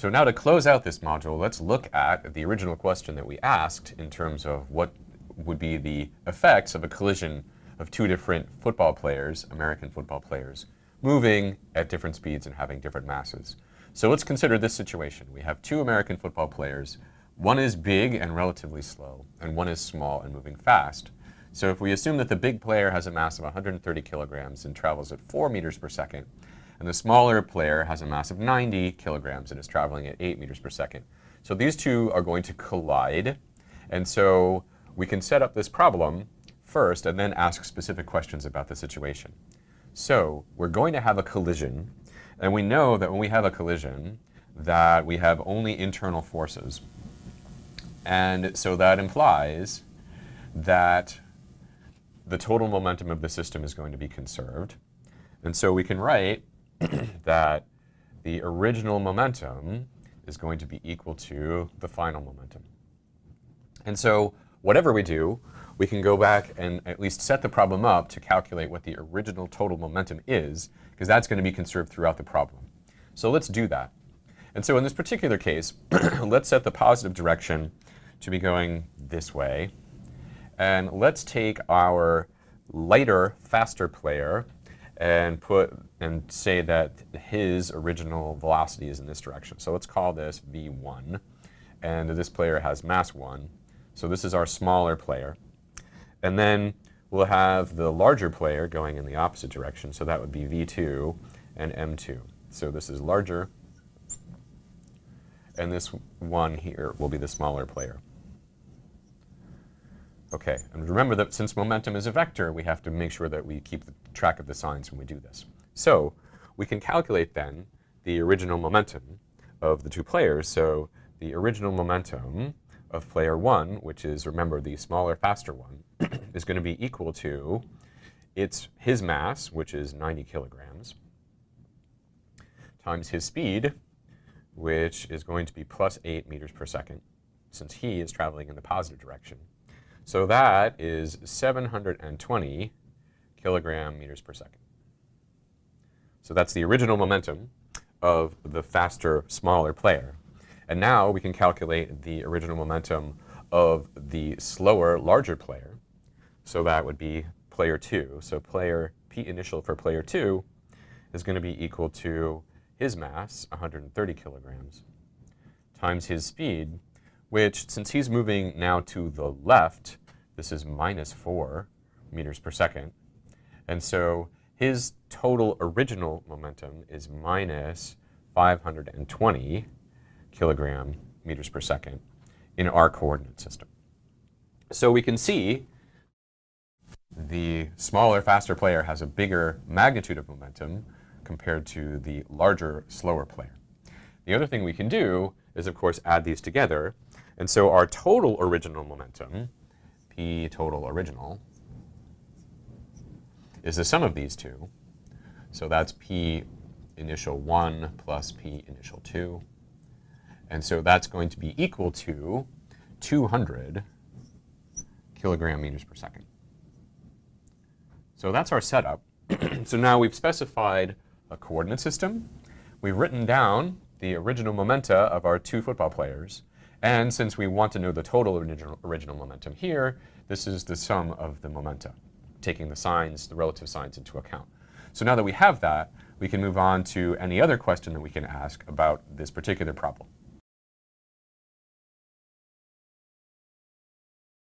So now to close out this module, let's look at the original question that we asked in terms of what would be the effects of a collision of two different football players, American football players, moving at different speeds and having different masses. So let's consider this situation. We have two American football players. One is big and relatively slow, and one is small and moving fast. So if we assume that the big player has a mass of 130 kilograms and travels at 4 meters per second, and the smaller player has a mass of 90 kilograms and is traveling at 8 meters per second. So these two are going to collide, and so we can set up this problem first and then ask specific questions about the situation. So we're going to have a collision, and we know that when we have a collision that we have only internal forces. And so that implies that the total momentum of the system is going to be conserved. And so we can write that the original momentum is going to be equal to the final momentum. And so whatever we do, we can go back and at least set the problem up to calculate what the original total momentum is, because that's going to be conserved throughout the problem. So let's do that. And so in this particular case, let's set the positive direction to be going this way. And let's take our lighter, faster player and say that his original velocity is in this direction. So let's call this V1. And this player has mass 1. So this is our smaller player. And then we'll have the larger player going in the opposite direction. So that would be V2 and M2. So this is larger. And this one here will be the smaller player. Okay, and remember that since momentum is a vector, we have to make sure that we keep track of the signs when we do this. So we can calculate then the original momentum of the two players. So the original momentum of player 1, which is, remember, the smaller, faster one, is going to be equal to his mass, which is 90 kilograms, times his speed, which is going to be plus 8 meters per second, since he is traveling in the positive direction. So that is 720 kilogram meters per second. So that's the original momentum of the faster, smaller player. And now we can calculate the original momentum of the slower, larger player. So that would be player 2. So P initial for player 2 is going to be equal to his mass, 130 kilograms, times his speed, which, since he's moving now to the left, this is minus 4 meters per second. And so his total original momentum is minus 520 kilogram meters per second in our coordinate system. So we can see the smaller, faster player has a bigger magnitude of momentum compared to the larger, slower player. The other thing we can do is, of course, add these together. And so our total original momentum, P total original, is the sum of these two. So that's P initial 1 plus P initial 2. And so that's going to be equal to 200 kilogram meters per second. So that's our setup. So now we've specified a coordinate system. We've written down the original momenta of our two football players. And since we want to know the total original momentum here, this is the sum of the momenta, taking the signs, the relative signs, into account. So now that we have that, we can move on to any other question that we can ask about this particular problem.